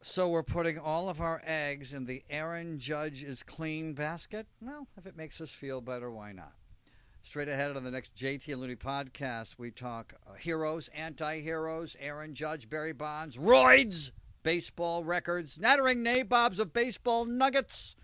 So we're putting all of our eggs in the Aaron Judge is clean basket? Well, if it makes us feel better, why not? Straight ahead on the next JT and Looney podcast, we talk heroes, anti-heroes, Aaron Judge, Barry Bonds, roids, baseball records, nattering nabobs of baseball nuggets,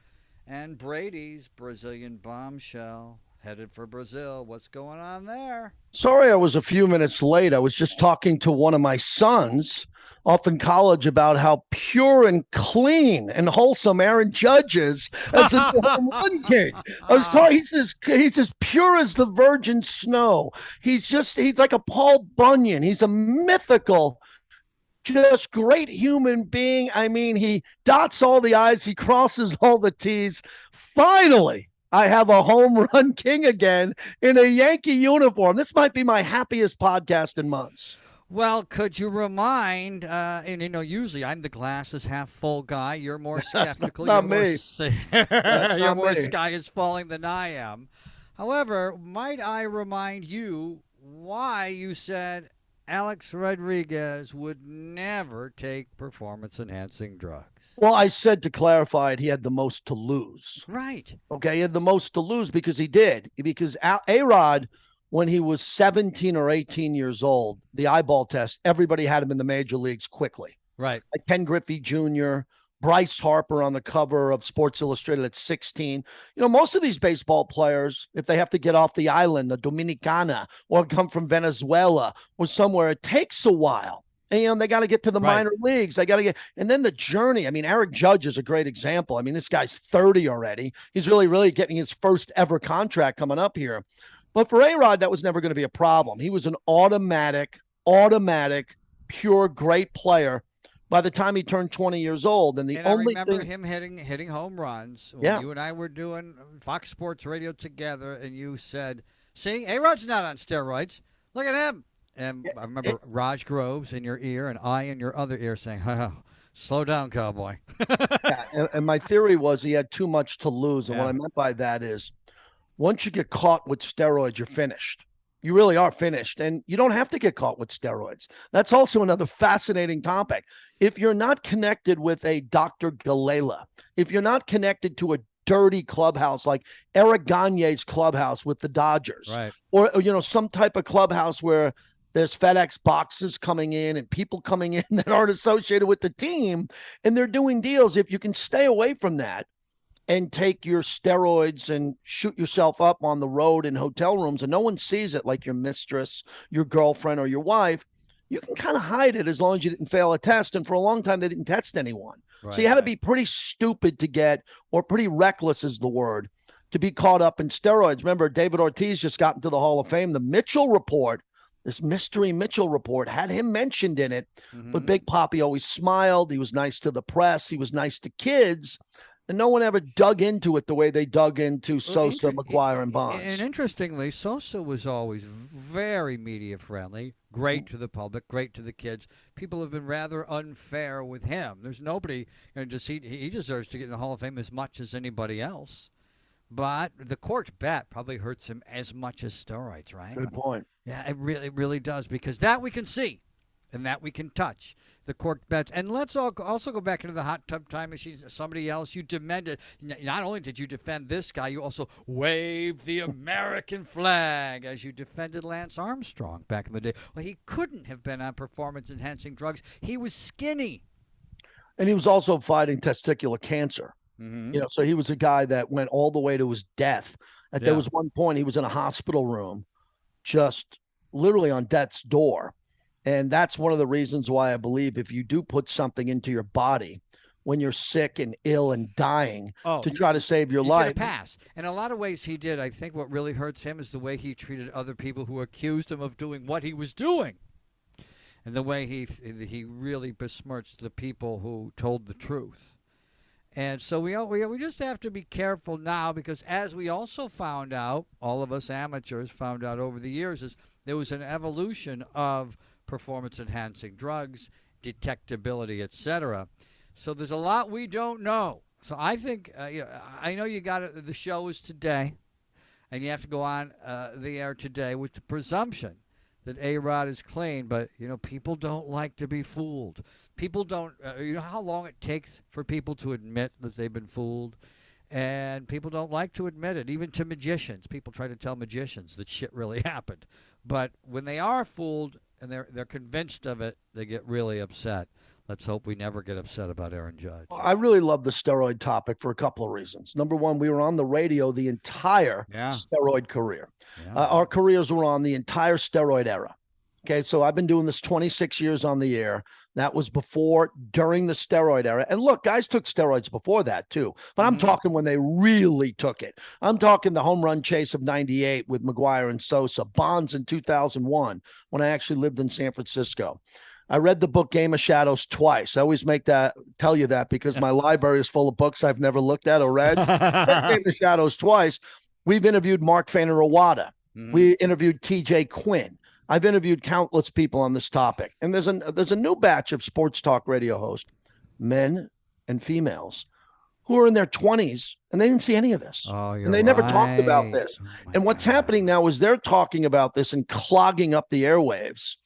and Brady's Brazilian bombshell. Headed for Brazil. What's going on there? Sorry I was a few minutes late. I was just talking to one of my sons off in college about how pure and clean and wholesome Aaron Judge is as a home run king. I was talking, he's as pure as the virgin snow. He's like a Paul Bunyan. He's a mythical, just great human being. I mean, he dots all the I's, he crosses all the T's. Finally, I have a home run king again in a Yankee uniform. This might be my happiest podcast in months. Well, could you remind, and usually I'm the glass is half full guy. You're more skeptical. That's not me. You're more sky is falling than I am. However, might I remind you why you said Alex Rodriguez would never take performance-enhancing drugs? Well, I said, to clarify it, he had the most to lose. Right. Okay, he had the most to lose because he did. Because A-Rod, when he was 17 or 18 years old, the eyeball test, everybody had him in the major leagues quickly. Right. Like Ken Griffey Jr., Bryce Harper on the cover of Sports Illustrated at 16. Most of these baseball players, if they have to get off the island, the Dominicana, or come from Venezuela or somewhere, it takes a while. And they got to get to the minor leagues. They got to and then the journey. I mean, Eric Judge is a great example. I mean, this guy's 30 already. He's really getting his first ever contract coming up here. But for A-Rod, that was never going to be a problem. He was an automatic, pure, great player by the time he turned 20 years old. And I remember him hitting home runs when you and I were doing Fox Sports Radio together, and you said, see, A-Rod's not on steroids. Look at him. And I remember Raj Groves in your ear and I in your other ear saying, slow down, cowboy. And my theory was he had too much to lose. And what I meant by that is once you get caught with steroids, you're finished. You really are finished. And you don't have to get caught with steroids. That's also another fascinating topic. If you're not connected with a Dr. Gallela, if you're not connected to a dirty clubhouse like Eric Gagne's clubhouse with the Dodgers, right, or, some type of clubhouse where there's FedEx boxes coming in and people coming in that aren't associated with the team, and they're doing deals. If you can stay away from that and take your steroids and shoot yourself up on the road in hotel rooms and no one sees it, like your mistress, your girlfriend, or your wife, you can kind of hide it as long as you didn't fail a test. And for a long time, they didn't test anyone. Right, so you had to be pretty stupid to get, or pretty reckless is the word, to be caught up in steroids. Remember, David Ortiz just got into the Hall of Fame. The Mitchell report, this mystery Mitchell report, had him mentioned in it. Mm-hmm. But Big Papi always smiled. He was nice to the press. He was nice to kids. And no one ever dug into it the way they dug into Sosa, McGuire, and Bonds. And interestingly, Sosa was always very media friendly, great to the public, great to the kids. People have been rather unfair with him. There's nobody, he deserves to get in the Hall of Fame as much as anybody else. But the corked bat probably hurts him as much as steroids, right? Good point. Yeah, it really does, because that we can see and that we can touch. The corked bats. And let's also go back into the hot tub time machine. Somebody else, you demanded. Not only did you defend this guy, you also waved the American flag as you defended Lance Armstrong back in the day. Well, he couldn't have been on performance-enhancing drugs. He was skinny. And he was also fighting testicular cancer. Mm-hmm. So he was a guy that went all the way to his death. There was one point he was in a hospital room, just literally on death's door. And that's one of the reasons why I believe if you do put something into your body when you're sick and ill and dying to try to save your life. Get a pass. In a lot of ways he did. I think what really hurts him is the way he treated other people who accused him of doing what he was doing. And the way he really besmirched the people who told the truth. And so we just have to be careful now, because as we also found out, all of us amateurs found out over the years, is there was an evolution of performance-enhancing drugs, detectability, etc. So there's a lot we don't know. So I think, I know you got it. The show is today, and you have to go on the air today with the presumption that A-Rod is clean, but, people don't like to be fooled. People don't, you know how long it takes for people to admit that they've been fooled? And people don't like to admit it, even to magicians. People try to tell magicians that shit really happened. But when they are fooled and they're convinced of it, they get really upset. Let's hope we never get upset about Aaron Judge. I really love the steroid topic for a couple of reasons. Number one, we were on the radio the entire steroid career. Yeah. Our careers were on the entire steroid era. Okay, so I've been doing this 26 years on the air. That was before, during the steroid era. And look, guys took steroids before that too. But I'm talking when they really took it. I'm talking the home run chase of 98 with McGwire and Sosa, Bonds in 2001 when I actually lived in San Francisco. I read the book Game of Shadows twice. I always tell you that because my library is full of books I've never looked at or read. Game of Shadows twice. We've interviewed Mark Fainer-Iwata. We interviewed TJ Quinn. I've interviewed countless people on this topic. And there's a new batch of sports talk radio hosts, men and females, who are in their 20s, and they didn't see any of this. And they never talked about this. And what's happening now is they're talking about this and clogging up the airwaves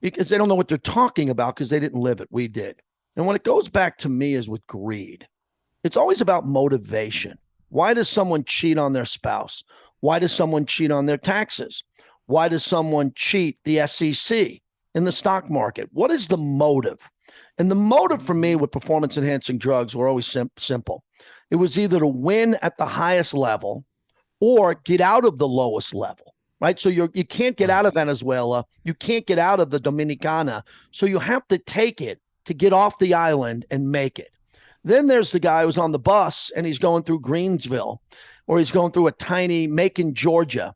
because they don't know what they're talking about because they didn't live it. We did. And when it goes back to me is with greed. It's always about motivation. Why does someone cheat on their spouse? Why does someone cheat on their taxes? Why does someone cheat the SEC in the stock market? What is the motive? And the motive for me with performance-enhancing drugs were always simple. It was either to win at the highest level or get out of the lowest level, right? So you can't get out of Venezuela. You can't get out of the Dominicana. So you have to take it to get off the island and make it. Then there's the guy who's on the bus and he's going through Greensville or he's going through a tiny Macon, Georgia.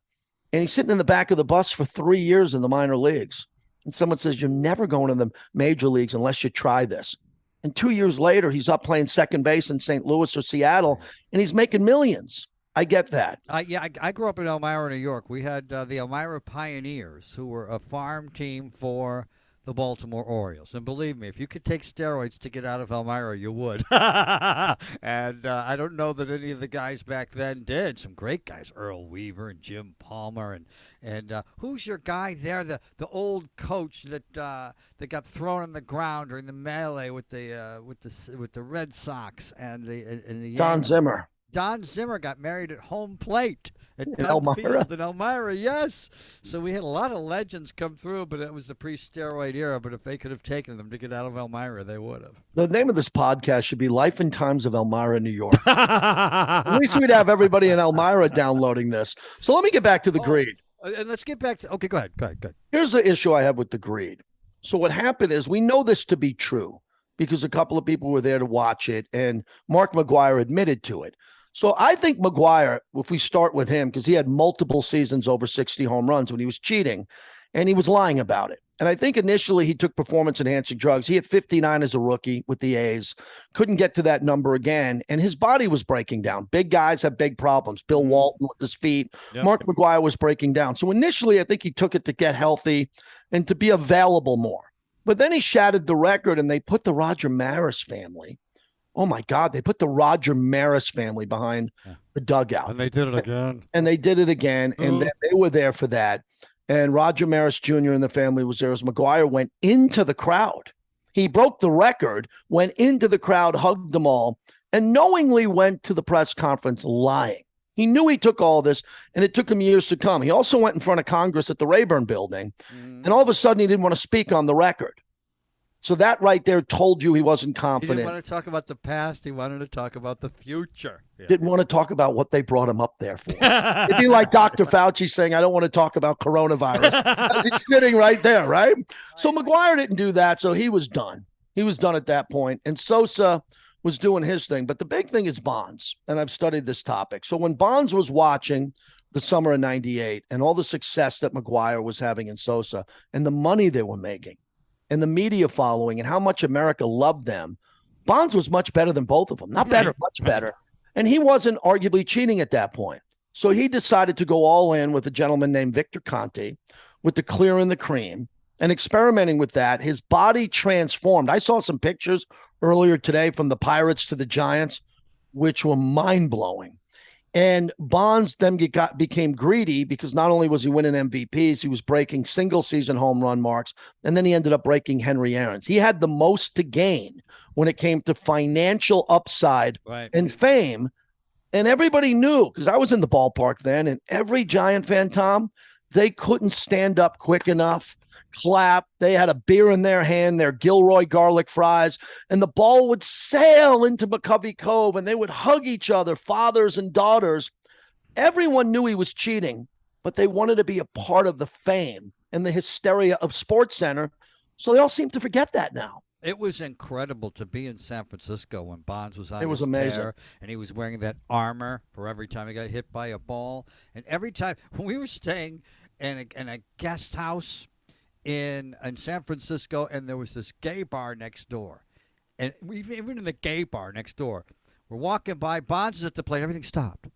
And he's sitting in the back of the bus for 3 years in the minor leagues. And someone says, you're never going to the major leagues unless you try this. And 2 years later, he's up playing second base in St. Louis or Seattle, and he's making millions. I get that. I grew up in Elmira, New York. We had the Elmira Pioneers, who were a farm team for the Baltimore Orioles. And believe me, if you could take steroids to get out of Elmira, you would. And I don't know that any of the guys back then did. Some great guys, Earl Weaver and Jim Palmer. And who's your guy there, the old coach that got thrown on the ground during the melee with the Red Sox and the Don Zimmer. Don Zimmer got married at home plate at Elmira? In Elmira, yes. So we had a lot of legends come through, but it was the pre-steroid era. But if they could have taken them to get out of Elmira, they would have. The name of this podcast should be Life and Times of Elmira, New York. At least we'd have everybody in Elmira downloading this. So let me get back to the greed. And let's get back to, okay, go ahead. Here's the issue I have with the greed. So what happened is we know this to be true because a couple of people were there to watch it, and Mark McGwire admitted to it. So I think McGwire, if we start with him, because he had multiple seasons over 60 home runs when he was cheating, and he was lying about it. And I think initially he took performance-enhancing drugs. He had 59 as a rookie with the A's, couldn't get to that number again, and his body was breaking down. Big guys have big problems. Bill Walton with his feet. Yep. Mark McGwire was breaking down. So initially I think he took it to get healthy and to be available more. But then he shattered the record, and they put the Roger Maris family. Oh, my God, they put the Roger Maris family behind the dugout. And they did it again. And then they were there for that. And Roger Maris Jr. and the family was there as McGwire went into the crowd. He broke the record, went into the crowd, hugged them all, and knowingly went to the press conference lying. He knew he took all this, and it took him years to come. He also went in front of Congress at the Rayburn building, and all of a sudden he didn't want to speak on the record. So that right there told you he wasn't confident. He didn't want to talk about the past. He wanted to talk about the future. Yeah. Didn't want to talk about what they brought him up there for. It'd be like Dr. Fauci saying, I don't want to talk about coronavirus. As he's sitting right there, right? So McGwire didn't do that, so he was done. He was done at that point. And Sosa was doing his thing. But the big thing is Bonds, and I've studied this topic. So when Bonds was watching the summer of 98 and all the success that McGwire was having in Sosa and the money they were making, and the media following and how much America loved them, Bonds was much better than both of them. Not better, much better. And he wasn't arguably cheating at that point. So he decided to go all in with a gentleman named Victor Conte with the clear and the cream and experimenting with that. His body transformed. I saw some pictures earlier today from the Pirates to the Giants, which were mind-blowing. And Bonds then became greedy because not only was he winning MVPs, he was breaking single season home run marks, and then he ended up breaking Henry Aaron's. He had the most to gain when it came to financial upside and fame. And everybody knew, because I was in the ballpark then, and every Giant fan, Tom, they couldn't stand up quick enough, clap. They had a beer in their hand, their Gilroy garlic fries, and the ball would sail into McCovey Cove, and they would hug each other, fathers and daughters. Everyone knew he was cheating, but they wanted to be a part of the fame and the hysteria of SportsCenter. So they all seem to forget that now. It was incredible to be in San Francisco when Bonds was on It was his amazing. tear, and he was wearing that armor for every time he got hit by a ball. And every time when we were staying in a guest house in San Francisco, and there was this gay bar next door, and even in the gay bar next door, we're walking by, Bonds is at the plate, everything stopped.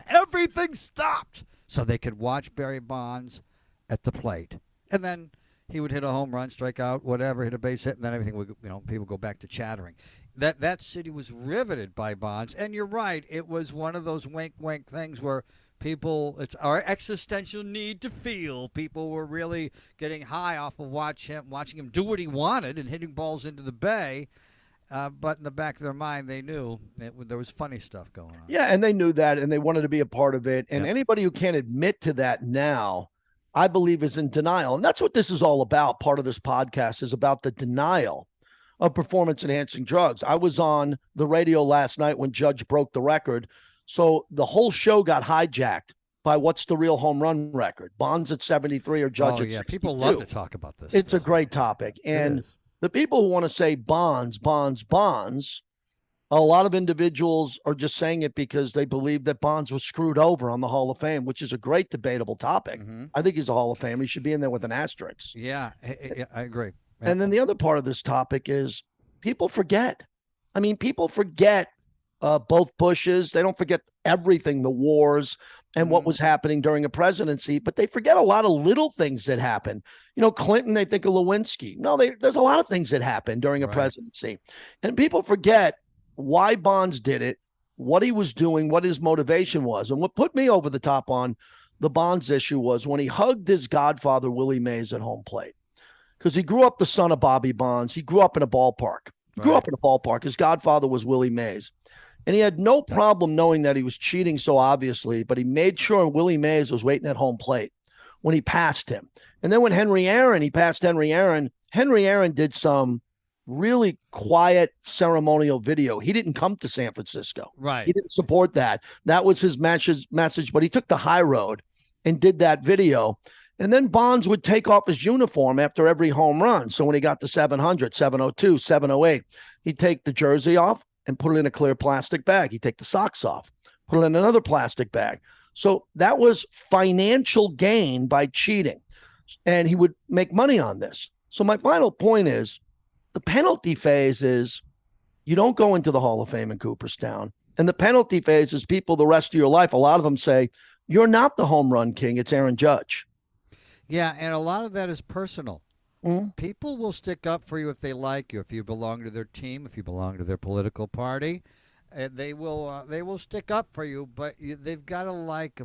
Everything stopped so they could watch Barry Bonds at the plate. And then he would hit a home run, strike out, whatever, hit a base hit, and then everything would, people go back to chattering. That city was riveted by Bonds, and you're right, it was one of those wink things where people, it's our existential need to feel. People were really getting high off of watching him do what he wanted and hitting balls into the bay. But in the back of their mind, they knew there was funny stuff going on. Yeah, and they knew that, and they wanted to be a part of it. And anybody who can't admit to that now, I believe, is in denial. And that's what this is all about. Part of this podcast is about the denial of performance-enhancing drugs. I was on the radio last night when Judge broke the record. So the whole show got hijacked by what's the real home run record. Bonds at 73 or Judge at 62. People love to talk about this. It's a great topic. And the people who want to say Bonds, a lot of individuals are just saying it because they believe that Bonds was screwed over on the Hall of Fame, which is a great debatable topic. Mm-hmm. I think he's a Hall of Famer. He should be in there with an asterisk. Yeah, I agree. Yeah. And then the other part of this topic is people forget. I mean, people forget both Bushes. They don't forget everything, the wars and what was happening during a presidency, but they forget a lot of little things that happened. Clinton, they think of Lewinsky. No, there's a lot of things that happened during a presidency. And people forget why Bonds did it, what he was doing, what his motivation was. And what put me over the top on the Bonds issue was when he hugged his godfather, Willie Mays, at home plate. Because he grew up the son of Bobby Bonds. He grew up in a ballpark. He grew up in a ballpark. His godfather was Willie Mays. And he had no problem knowing that he was cheating so obviously, but he made sure Willie Mays was waiting at home plate when he passed him. And then when he passed Henry Aaron did some really quiet ceremonial video. He didn't come to San Francisco. Right. He didn't support that. That was his message, but he took the high road and did that video. And then Bonds would take off his uniform after every home run. So when he got to 700, 702, 708, he'd take the jersey off and put it in a clear plastic bag. He'd take the socks off, put it in another plastic bag. So that was financial gain by cheating. And he would make money on this. So my final point is, the penalty phase is you don't go into the Hall of Fame in Cooperstown. And the penalty phase is people the rest of your life, a lot of them say, you're not the home run king, it's Aaron Judge. Yeah, and a lot of that is personal. Mm-hmm. People will stick up for you if they like you, if you belong to their team, if you belong to their political party. They will stick up for you, but they've got to like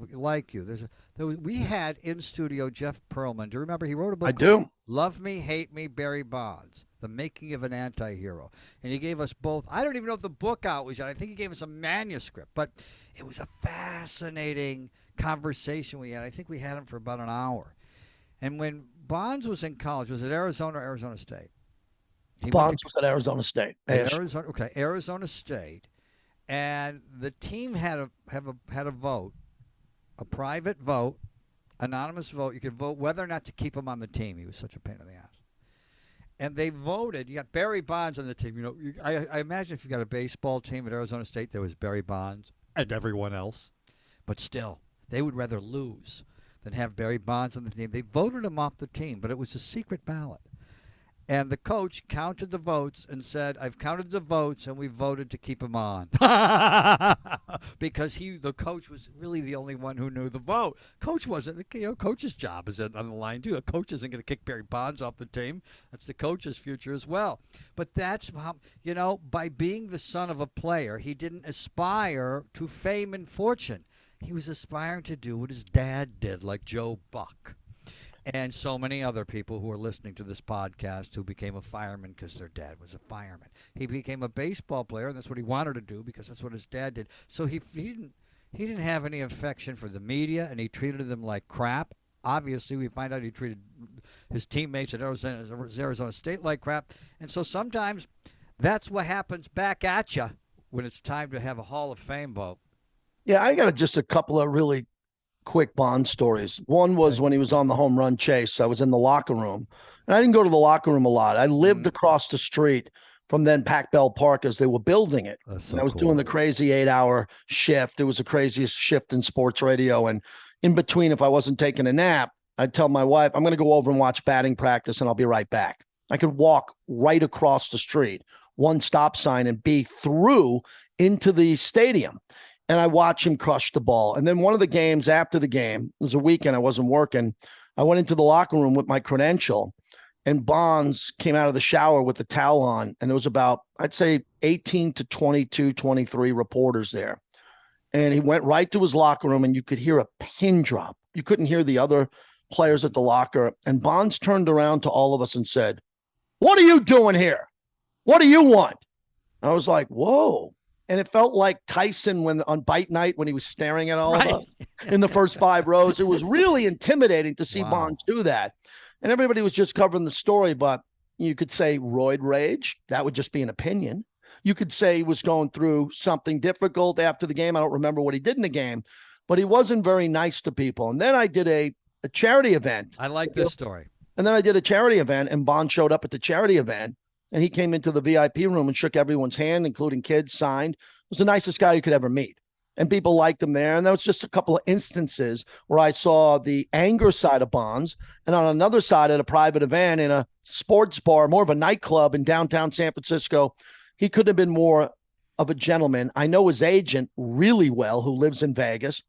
you. We had in studio Jeff Pearlman. Do you remember? He wrote a book. I do. Love Me, Hate Me, Barry Bonds. The Making of an Anti-Hero. And he gave us both. I don't even know if the book out was yet. I think he gave us a manuscript. But it was a fascinating conversation we had. I think we had him for about an hour. And when Bonds was in college, was it Arizona or Arizona State? Bonds was at Arizona State. Arizona State. And the team had a vote, a private vote, anonymous vote. You could vote whether or not to keep him on the team. He was such a pain in the ass. And they voted. You got Barry Bonds on the team. I imagine if you got a baseball team at Arizona State, there was Barry Bonds and everyone else. But still, they would rather lose than have Barry Bonds on the team. They voted him off the team, but it was a secret ballot. And the coach counted the votes and said, "I've counted the votes, and we voted to keep him on." Because the coach was really the only one who knew the vote. Coach wasn't, coach's job is on the line too. A coach isn't going to kick Barry Bonds off the team. That's the coach's future as well. But that's how, by being the son of a player, he didn't aspire to fame and fortune. He was aspiring to do what his dad did, like Joe Buck. And so many other people who are listening to this podcast who became a fireman because their dad was a fireman. He became a baseball player, and that's what he wanted to do because that's what his dad did. So he didn't have any affection for the media, and he treated them like crap. Obviously, we find out he treated his teammates at Arizona State like crap. And so sometimes that's what happens back at you when it's time to have a Hall of Fame vote. Yeah, I got just a couple of really quick Bond stories. One was when he was on the home run chase. I was in the locker room, and I didn't go to the locker room a lot. I lived across the street from then Pac Bell Park as they were building it. So I was cool. doing the crazy 8-hour shift. It was the craziest shift in sports radio. And in between, if I wasn't taking a nap, I'd tell my wife, I'm going to go over and watch batting practice, and I'll be right back. I could walk right across the street, one stop sign, and be through into the stadium. And I watch him crush the ball. And then one of the games after the game, it was a weekend, I wasn't working. I went into the locker room with my credential, and Bonds came out of the shower with the towel on. And there was about, I'd say 18 to 22, 23 reporters there. And he went right to his locker room, and you could hear a pin drop. You couldn't hear the other players at the locker. And Bonds turned around to all of us and said, "What are you doing here? What do you want?" And I was like, whoa. And it felt like Tyson on Bite Night when he was staring at all of us in the first 5 rows. It was really intimidating to see Bonds do that. And everybody was just covering the story, but you could say roid rage. That would just be an opinion. You could say he was going through something difficult after the game. I don't remember what he did in the game, but he wasn't very nice to people. And then I did a charity event. I like this story. And then I did a charity event, and Bonds showed up at the charity event. And he came into the VIP room and shook everyone's hand, including kids, signed. It was the nicest guy you could ever meet. And people liked him there. And there was just a couple of instances where I saw the anger side of Bonds. And on another side, at a private event in a sports bar, more of a nightclub in downtown San Francisco, he couldn't have been more of a gentleman. I know his agent really well, who lives in Vegas.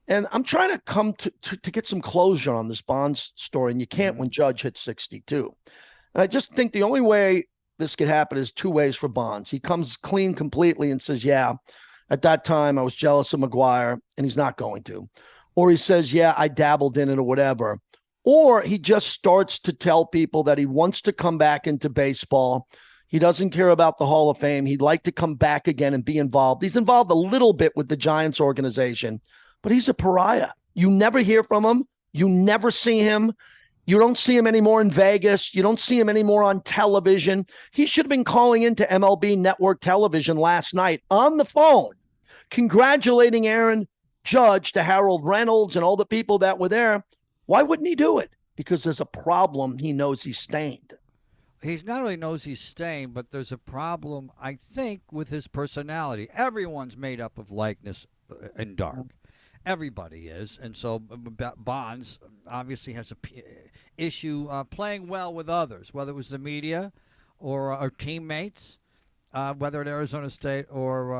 And I'm trying to come to get some closure on this Bonds story. And you can't when Judge hits 62. And I just think the only way this could happen is 2 ways for Bonds. He comes clean completely and says, yeah, at that time I was jealous of McGwire, and he's not going to. Or he says, yeah, I dabbled in it or whatever. Or he just starts to tell people that he wants to come back into baseball. He doesn't care about the Hall of Fame. He'd like to come back again and be involved. He's involved a little bit with the Giants organization, but he's a pariah. You never hear from him. You never see him. You don't see him anymore in Vegas. You don't see him anymore on television. He should have been calling into MLB Network Television last night on the phone, congratulating Aaron Judge to Harold Reynolds and all the people that were there. Why wouldn't he do it? Because there's a problem. He knows he's stained. He not only knows he's stained, but there's a problem, I think, with his personality. Everyone's made up of likeness and dark. Everybody is. And so Bonds obviously has a issue playing well with others, whether it was the media or teammates, whether at Arizona State or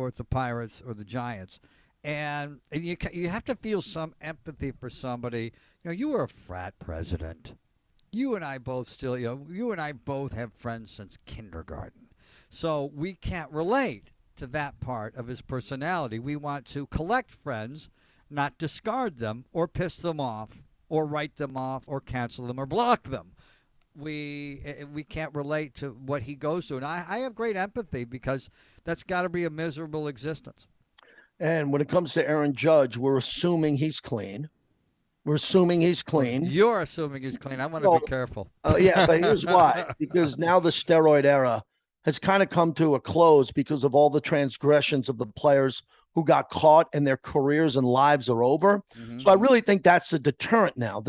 at the Pirates or the Giants. And you have to feel some empathy for somebody. You were a frat president. You and I both have friends since kindergarten. So we can't relate to that part of his personality. We want to collect friends, not discard them or piss them off or write them off or cancel them or block them. We can't relate to what he goes through. And I have great empathy because that's got to be a miserable existence. And when it comes to Aaron Judge, we're assuming he's clean. You're assuming he's clean. I want to be careful. Yeah, but here's why. Because now the steroid era has kind of come to a close because of all the transgressions of the players who got caught and their careers and lives are over. Mm-hmm. So I really think that's the deterrent now.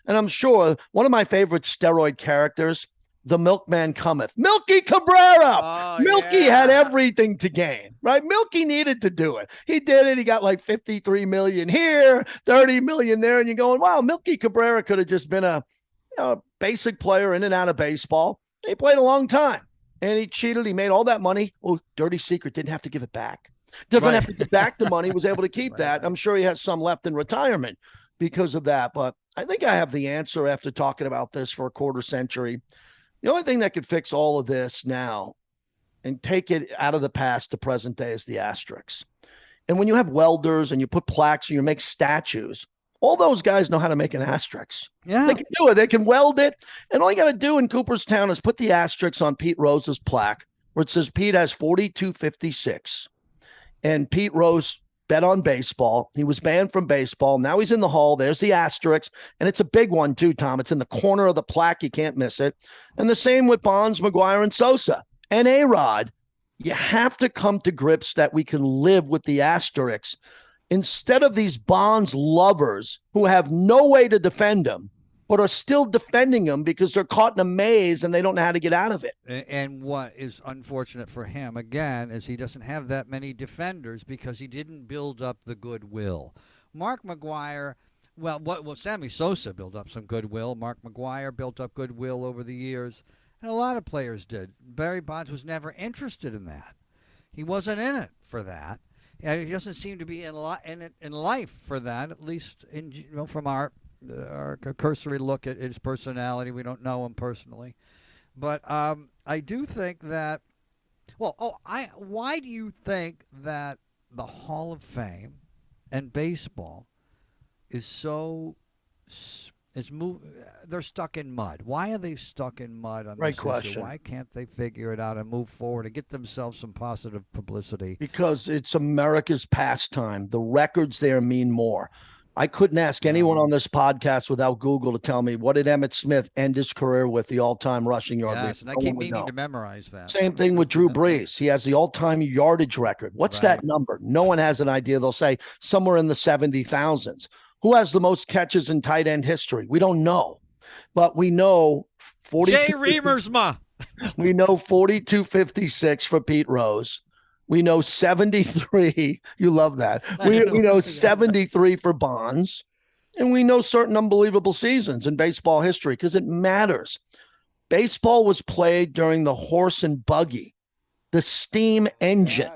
And I'm sure one of my favorite steroid characters, the Milkman cometh. Milky Cabrera. Oh, Milky had everything to gain, right? Milky needed to do it. He did it. He got like 53 million here, 30 million there. And you're going, wow, Milky Cabrera could have just been a basic player in and out of baseball. He played a long time, and he cheated. He made all that money. Oh, dirty secret, didn't have to give it back. Doesn't have to give back the money. Was able to keep that. I'm sure he has some left in retirement because of that. But I think I have the answer after talking about this for a quarter century. The only thing that could fix all of this now and take it out of the past to present day is the asterisks. And when you have welders and you put plaques and you make statues, all those guys know how to make an asterisk. Yeah. They can do it. They can weld it. And all you got to do in Cooperstown is put the asterisk on Pete Rose's plaque where it says Pete has 4256. And Pete Rose bet on baseball. He was banned from baseball. Now he's in the Hall. There's the asterisk. And it's a big one too, Tom. It's in the corner of the plaque. You can't miss it. And the same with Bonds, McGuire, and Sosa. And A-Rod. You have to come to grips that we can live with the asterisks instead of these Bonds lovers who have no way to defend them, but are still defending him because they're caught in a maze and they don't know how to get out of it. And what is unfortunate for him, again, is he doesn't have that many defenders because he didn't build up the goodwill. Mark McGuire, well, Sammy Sosa built up some goodwill. Mark McGuire built up goodwill over the years, and a lot of players did. Barry Bonds was never interested in that. He wasn't in it for that. And he doesn't seem to be in life for that, at least from our cursory look at his personality. We don't know him personally. But I do think that, why do you think that the Hall of Fame and baseball is so, they're stuck in mud? Why are they stuck in mud on Right this question. issue? Why can't they figure it out and move forward and get themselves some positive publicity? Because it's America's pastime. The records there mean more. I couldn't ask anyone on this podcast without Google to tell me what did Emmitt Smith end his career with the all-time rushing yard leader. Yes, and I keep meaning to memorize that. Same thing with Drew Brees. He has the all-time yardage record. What's that number? No one has an idea. They'll say somewhere in the 70,000s. Who has the most catches in tight end history? We don't know. But we know 42. Jay Reamersma. We know 4256 for Pete Rose. We know 73. You love that. We know 73 for Bonds. And we know certain unbelievable seasons in baseball history because it matters. Baseball was played during the horse and buggy, the steam engine,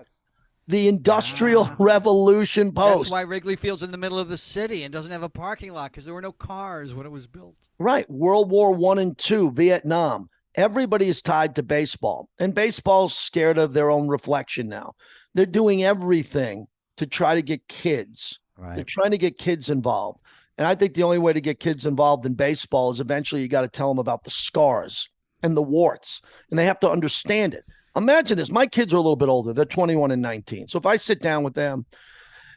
the industrial revolution post. That's why Wrigley Field's in the middle of the city and doesn't have a parking lot because there were no cars when it was built. Right. World War I and II, Vietnam. Everybody is tied to baseball, and baseball's scared of their own reflection now. They're doing everything to try to get kids. Right. They're trying to get kids involved. And I think the only way to get kids involved in baseball is eventually you got to tell them about the scars and the warts, and they have to understand it. Imagine this. My kids are a little bit older. They're 21 and 19. So if I sit down with them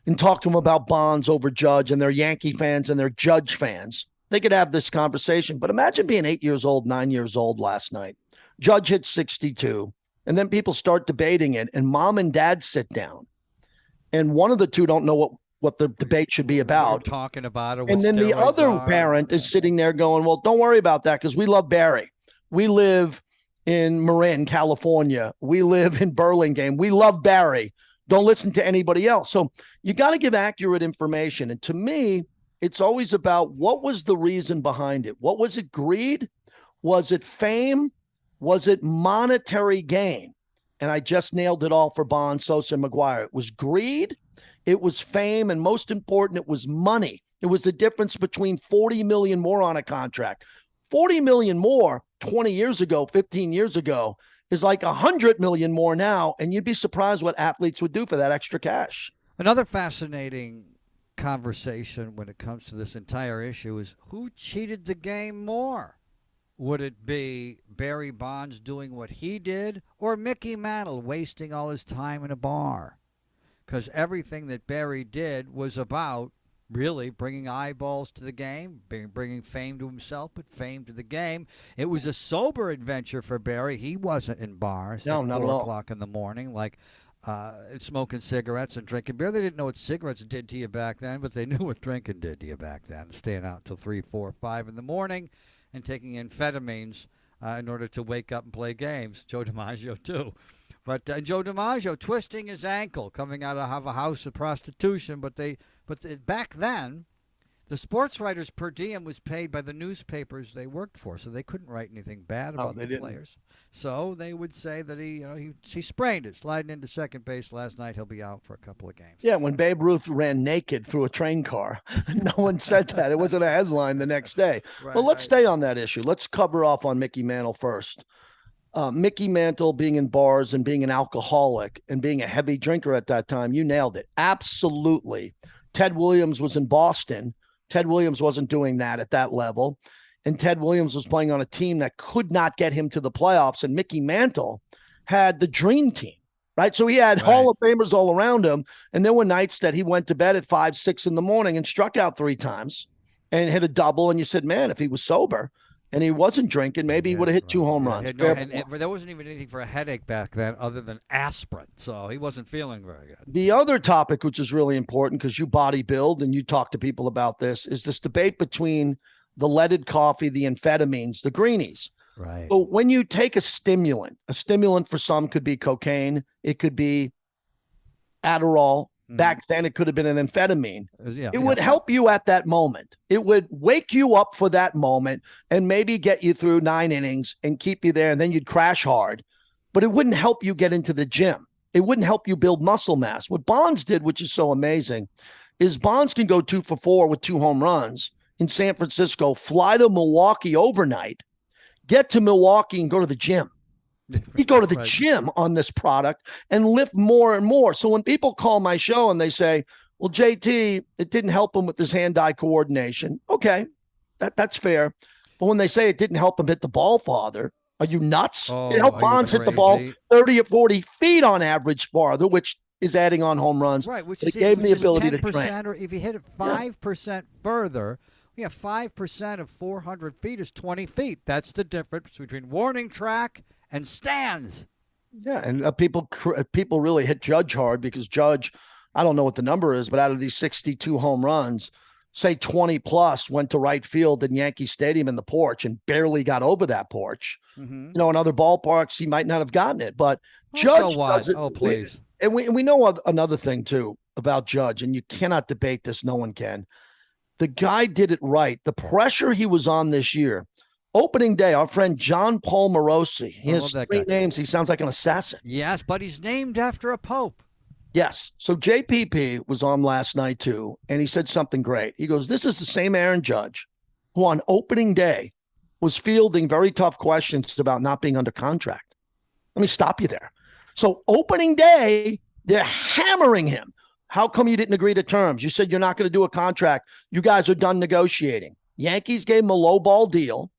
and talk to them about Bonds over Judge, and they're Yankee fans and they're Judge fans, they could have this conversation. But imagine being 8 years old, 9 years old last night. Judge hit 62, and then people start debating it, and mom and dad sit down, and one of the two don't know what the debate should be about. Talking about it, and then the other parent is sitting there going, well, don't worry about that because we love Barry. We live in Marin, California. We live in Burlingame. We love Barry. Don't listen to anybody else. So you got to give accurate information. And to me, it's always about what was the reason behind it? What was it? Greed? Was it fame? Was it monetary gain? And I just nailed it all for Bonds, Sosa, and McGuire. It was greed. It was fame. And most important, it was money. It was the difference between 40 million more on a contract. 40 million more 20 years ago, 15 years ago is like 100 million more now. And you'd be surprised what athletes would do for that extra cash. Another fascinating conversation when it comes to this entire issue is who cheated the game more? Would it be Barry Bonds doing what he did or Mickey Mantle wasting all his time in a bar? Because everything that Barry did was about really bringing eyeballs to the game, bringing fame to himself, but fame to the game. It was a sober adventure for Barry. He wasn't in bars at 4 o'clock in the morning like smoking cigarettes and drinking beer. They didn't know what cigarettes did to you back then, but they knew what drinking did to you back then. Staying out till 3, 4, 5 in the morning and taking amphetamines in order to wake up and play games. Joe DiMaggio, too. But Joe DiMaggio twisting his ankle, coming out of a house of prostitution. But back then, The sports writers per diem was paid by the newspapers they worked for, so they couldn't write anything bad Oh, about they the didn't. players. So they would say that he sprained it, sliding into second base last night. He'll be out for a couple of games. Yeah, when Babe Ruth ran naked through a train car, no one said that. It wasn't a headline the next day. But let's stay on that issue. Let's cover off on Mickey Mantle first. Mickey Mantle being in bars and being an alcoholic and being a heavy drinker at that time, you nailed it. Absolutely. Ted Williams was in Boston. Ted Williams wasn't doing that at that level. And Ted Williams was playing on a team that could not get him to the playoffs. And Mickey Mantle had the dream team, right? So he had Hall of Famers all around him. And there were nights that he went to bed at 5, 6 in the morning and struck out 3 times and hit a double. And you said, man, if he was sober and he wasn't drinking, maybe he would have hit 2 home runs. There wasn't even anything for a headache back then other than aspirin, so he wasn't feeling very good. The other topic, which is really important because you bodybuild and you talk to people about this, is this debate between the leaded coffee, the amphetamines, the greenies. Right. So when you take a stimulant for some could be cocaine, it could be Adderall. Back then, it could have been an amphetamine. It would help you at that moment. It would wake you up for that moment and maybe get you through 9 innings and keep you there, and then you'd crash hard. But it wouldn't help you get into the gym. It wouldn't help you build muscle mass. What Bonds did, which is so amazing, is Bonds can go 2 for 4 with 2 home runs in San Francisco, fly to Milwaukee overnight, get to Milwaukee and go to the gym. You go to the gym on this product and lift more and more. So when people call my show and they say, well, JT, it didn't help him with his hand-eye coordination. Okay, that's fair. But when they say it didn't help him hit the ball farther, are you nuts? It helped Bonds hit the ball 30 or 40 feet on average farther, which is adding on home runs. Right, which it gave me the ability to train. Or if you hit it 5% further, 5% of 400 feet is 20 feet. That's the difference between warning track and stands. Yeah, and people really hit Judge hard because Judge, I don't know what the number is, but out of these 62 home runs, say 20 plus went to right field in Yankee Stadium in the porch and barely got over that porch. In other ballparks, he might not have gotten it, but Judge does it. Oh, please. And we know another thing, too, about Judge, and you cannot debate this. No one can. The guy did it right. The pressure he was on this year. Opening day, our friend John Paul Morosi. He has 3 names. He sounds like an assassin. Yes, but he's named after a pope. Yes. So JPP was on last night, too, and he said something great. He goes, this is the same Aaron Judge who on opening day was fielding very tough questions about not being under contract. Let me stop you there. So opening day, they're hammering him. How come you didn't agree to terms? You said you're not going to do a contract. You guys are done negotiating. Yankees gave him a low ball deal.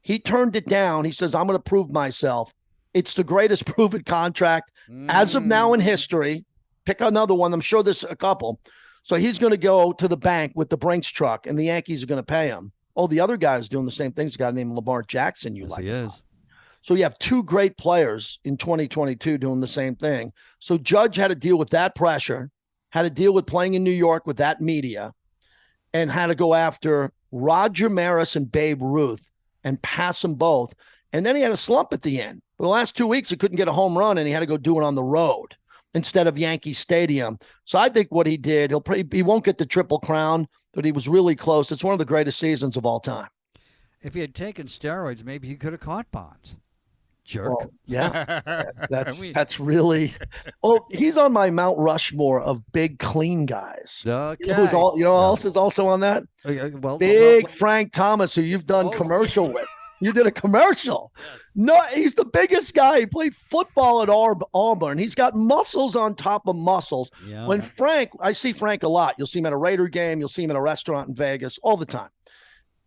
He turned it down. He says, I'm going to prove myself. It's the greatest proven contract as of now in history. Pick another one. I'm sure there's a couple. So he's going to go to the bank with the Brinks truck, and the Yankees are going to pay him. Oh, the other guy's doing the same thing. He's a guy named Lamar Jackson. Yes, he is. So you have 2 great players in 2022 doing the same thing. So Judge had to deal with that pressure, had to deal with playing in New York with that media, and had to go after Roger Maris and Babe Ruth and pass them both. And then he had a slump at the end. For the last 2 weeks, he couldn't get a home run, and he had to go do it on the road instead of Yankee Stadium. So I think what he did, he won't get the Triple Crown, but he was really close. It's one of the greatest seasons of all time. If he had taken steroids, maybe he could have caught Bonds. Jerk. Well, yeah, that's really. Oh, he's on my Mount Rushmore of big clean guys. Okay. Who's else is also on that? Frank Thomas, who you've done commercial with. You did a commercial. No, he's the biggest guy. He played football at Auburn. He's got muscles on top of muscles. Yeah. When I see Frank a lot. You'll see him at a Raider game. You'll see him at a restaurant in Vegas all the time.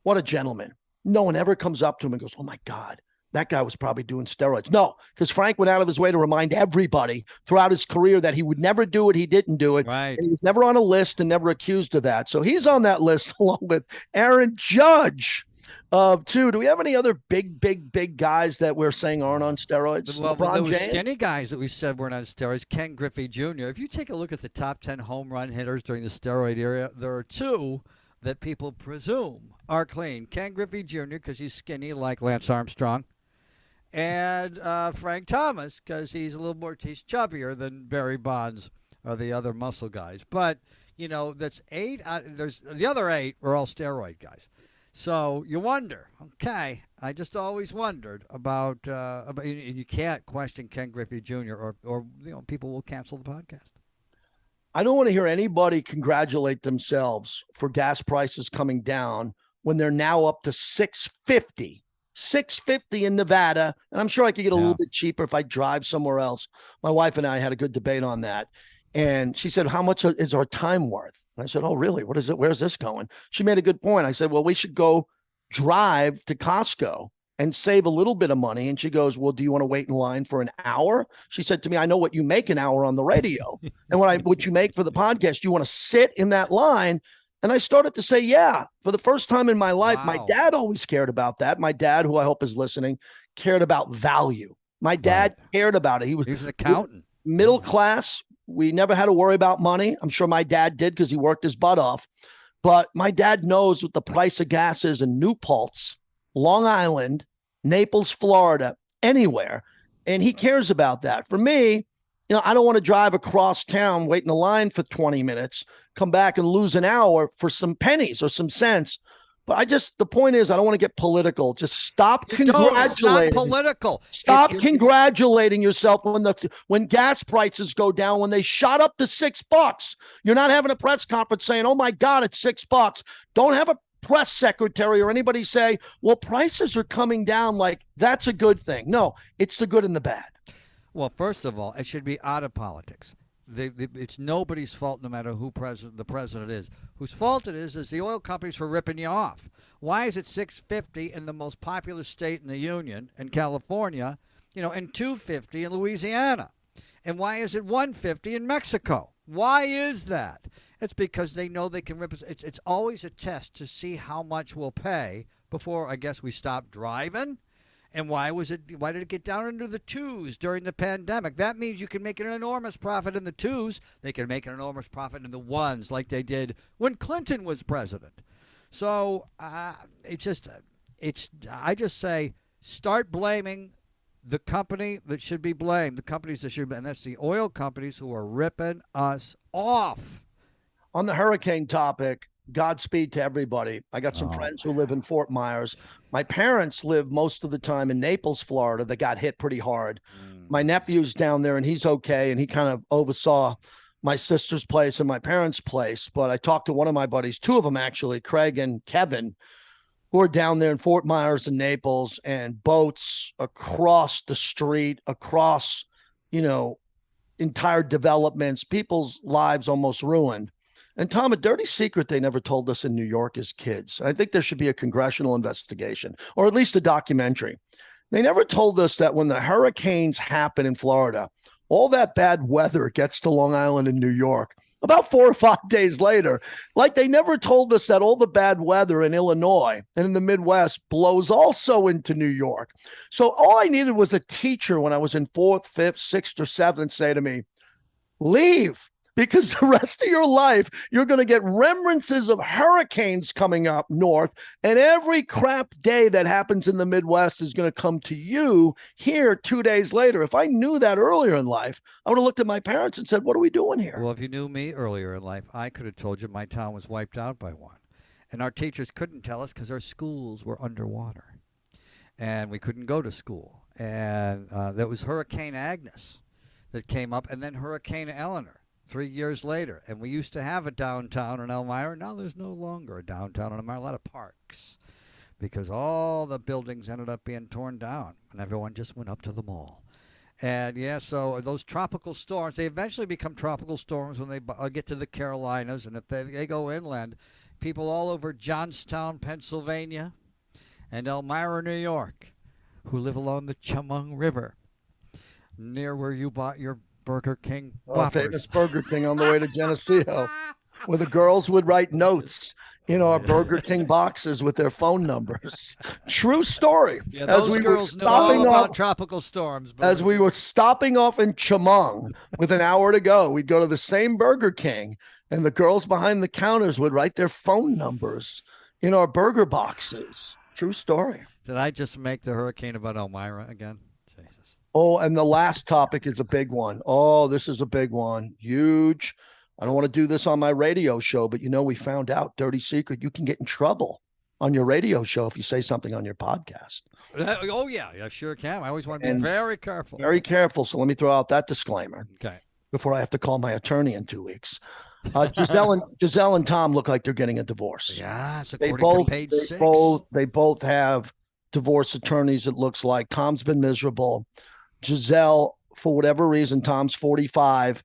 What a gentleman. No one ever comes up to him and goes, oh, my God. That guy was probably doing steroids. No, because Frank went out of his way to remind everybody throughout his career that he would never do it. He didn't do it. Right. And he was never on a list and never accused of that. So he's on that list along with Aaron Judge. Too. Do we have any other big guys that we're saying aren't on steroids? Well, there were skinny guys that we said weren't on steroids. Ken Griffey Jr. If you take a look at the top 10 home run hitters during the steroid era, there are 2 that people presume are clean. Ken Griffey Jr. because he's skinny like Lance Armstrong. And Frank Thomas, because he's chubbier than Barry Bonds or the other muscle guys. But, that's 8. There's the other 8 are all steroid guys. So you wonder, okay, I just always wondered about you can't question Ken Griffey Jr. or people will cancel the podcast. I don't want to hear anybody congratulate themselves for gas prices coming down when they're now up to $6.50 in Nevada. And I'm sure I could get a little bit cheaper if I drive somewhere else. My wife and I had a good debate on that. And she said, how much is our time worth? And I said, oh, really? What is it? Where's this going? She made a good point. I said, well, we should go drive to Costco and save a little bit of money. And she goes, well, do you want to wait in line for an hour? She said to me, I know what you make an hour on the radio and what you make for the podcast. You want to sit in that line. And I started to say, yeah, for the first time in my life, my dad always cared about that. My dad, who I hope is listening, cared about value. My dad cared about it. He was an accountant. Middle class. We never had to worry about money. I'm sure my dad did because he worked his butt off. But my dad knows what the price of gas is in New Paltz, Long Island, Naples, Florida, anywhere. And he cares about that. For me, I don't want to drive across town, wait in a line for 20 minutes, come back and lose an hour for some pennies or some cents. But the point is, I don't want to get political. Just stop congratulating. It's not political. Stop congratulating yourself when gas prices go down, when they shot up to $6. You're not having a press conference saying, oh my God, it's $6. Don't have a press secretary or anybody say, well, prices are coming down, like that's a good thing. No, it's the good and the bad. Well, first of all, it should be out of politics. It's nobody's fault, no matter who the president is. Whose fault it is the oil companies for ripping you off. Why is it $6.50 in the most populous state in the union, in California, and $2.50 in Louisiana? And why is it $1.50 in Mexico? Why is that? It's because they know they can rip us. It's always a test to see how much we'll pay before, I guess, we stop driving. And why did it get down into the 2s during the pandemic? That means you can make an enormous profit in the 2s. They can make an enormous profit in the 1s, like they did when Clinton was president. So I just say, start blaming the company that should be blamed, the companies that should be, and that's the oil companies who are ripping us off. On the hurricane topic, Godspeed to everybody. I got some friends who live in Fort Myers. My parents live most of the time in Naples, Florida. They got hit pretty hard. My nephew's down there and he's okay. And he kind of oversaw my sister's place and my parents' place. But I talked to one of my buddies, 2 of them actually, Craig and Kevin, who are down there in Fort Myers and Naples, and boats across the street, across, entire developments, people's lives almost ruined. And Tom, a dirty secret they never told us in New York as kids. I think there should be a congressional investigation, or at least a documentary. They never told us that when the hurricanes happen in Florida, all that bad weather gets to Long Island and New York about 4 or 5 days later. Like they never told us that all the bad weather in Illinois and in the Midwest blows also into New York. So all I needed was a teacher when I was in 4th, 5th, 6th, or 7th say to me, leave. Because the rest of your life, you're going to get remembrances of hurricanes coming up north, and every crap day that happens in the Midwest is going to come to you here 2 days later. If I knew that earlier in life, I would have looked at my parents and said, what are we doing here? Well, if you knew me earlier in life, I could have told you my town was wiped out by one. And our teachers couldn't tell us because our schools were underwater. And we couldn't go to school. And there was Hurricane Agnes that came up, and then Hurricane Eleanor 3 years later. And we used to have a downtown in Elmira. Now there's no longer a downtown in Elmira. A lot of parks, because all the buildings ended up being torn down, and everyone just went up to the mall. And so those tropical storms, they eventually become tropical storms when they get to the Carolinas. And if they go inland, people all over Johnstown, Pennsylvania, and Elmira, New York, who live along the Chemung River, near where you bought your Burger King Whoppers. Famous Burger King on the way to Geneseo, where the girls would write notes in our Burger King boxes with their phone numbers. True story. Yeah, those girls know all about tropical storms. As we were stopping off in Chemung with an hour to go, we'd go to the same Burger King, and the girls behind the counters would write their phone numbers in our burger boxes. True story. Did I just make the hurricane about Elmira again? Oh, and the last topic is a big one. Oh, this is a big one. Huge. I don't want to do this on my radio show, but we found out, dirty secret, you can get in trouble on your radio show if you say something on your podcast. Oh, yeah, sure can. I always want to be very careful. Very careful. So let me throw out that disclaimer. Okay. Before I have to call my attorney in 2 weeks. Giselle and Tom look like they're getting a divorce. Yeah, according to page 6. They both have divorce attorneys, it looks like. Tom's been miserable. Giselle, for whatever reason, Tom's 45.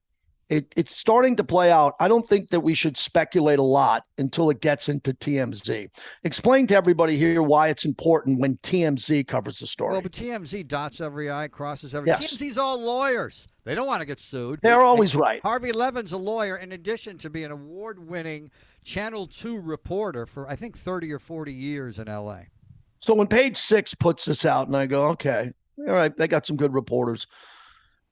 It's starting to play out. I don't think that we should speculate a lot until it gets into TMZ. Explain to everybody here why it's important when TMZ covers the story. Well, but TMZ dots every I, crosses every. Yes. TMZ's all lawyers. They don't want to get sued. They're always right. Harvey Levin's a lawyer, in addition to being an award-winning Channel 2 reporter for, I think, 30 or 40 years in L.A. So when page 6 puts this out, and I go, okay, all right, they got some good reporters.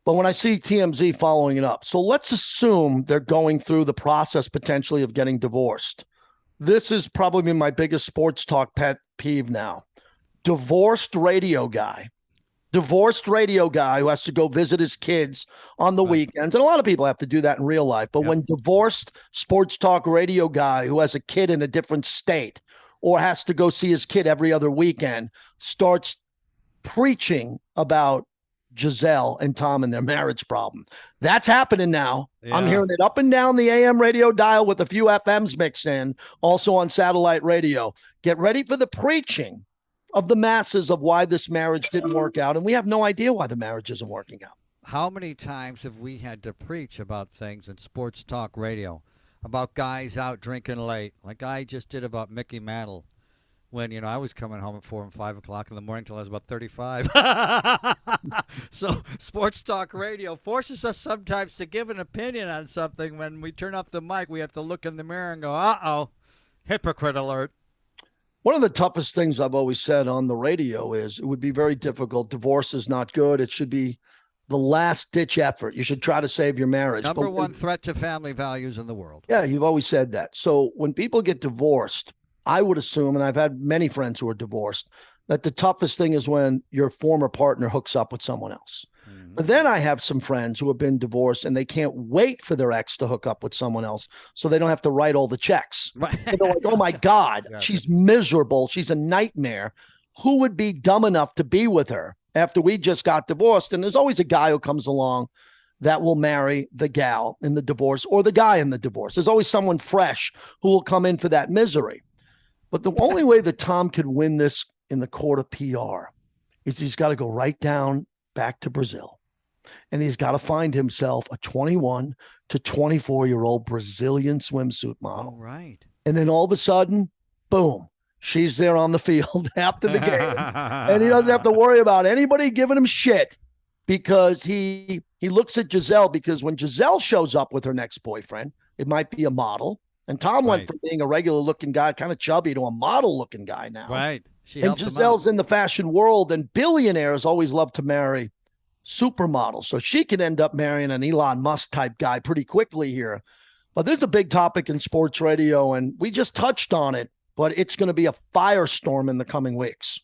But when I see TMZ following it up, so let's assume they're going through the process potentially of getting divorced. This has probably been my biggest sports talk pet peeve now. Divorced radio guy who has to go visit his kids on the weekends. And a lot of people have to do that in real life. But when divorced sports talk radio guy who has a kid in a different state or has to go see his kid every other weekend starts preaching about Giselle and Tom and their marriage problem. That's happening now. Yeah. I'm hearing it up and down the AM radio dial with a few FMs mixed in, also on satellite radio. Get ready for the preaching of the masses of why this marriage didn't work out. And we have no idea why the marriage isn't working out. How many times have we had to preach about things in sports talk radio, about guys out drinking late, like I just did about Mickey Mantle? When, I was coming home at 4 and 5 o'clock in the morning until I was about 35. So sports talk radio forces us sometimes to give an opinion on something. When we turn off the mic, we have to look in the mirror and go, uh-oh, hypocrite alert. One of the toughest things I've always said on the radio is it would be very difficult. Divorce is not good. It should be the last-ditch effort. You should try to save your marriage. Number one threat to family values in the world. Yeah, you've always said that. So when people get divorced, I would assume, and I've had many friends who are divorced, that the toughest thing is when your former partner hooks up with someone else. Mm-hmm. But then I have some friends who have been divorced and they can't wait for their ex to hook up with someone else so they don't have to write all the checks. Right. They're like, oh my God, she's miserable. She's a nightmare. Who would be dumb enough to be with her after we just got divorced? And there's always a guy who comes along that will marry the gal in the divorce or the guy in the divorce. There's always someone fresh who will come in for that misery. But the only way that Tom could win this in the court of PR is he's got to go right down back to Brazil. And he's got to find himself a 21 to 24-year-old Brazilian swimsuit model. Oh, right. And then all of a sudden, boom, she's there on the field after the game. And he doesn't have to worry about anybody giving him shit because he looks at Giselle, because when Giselle shows up with her next boyfriend, it might be a model. And Tom went from being a regular-looking guy, kind of chubby, to a model-looking guy now. Right. And Giselle's in the fashion world, and billionaires always love to marry supermodels. So she could end up marrying an Elon Musk-type guy pretty quickly here. But there's a big topic in sports radio, and we just touched on it, but it's going to be a firestorm in the coming weeks.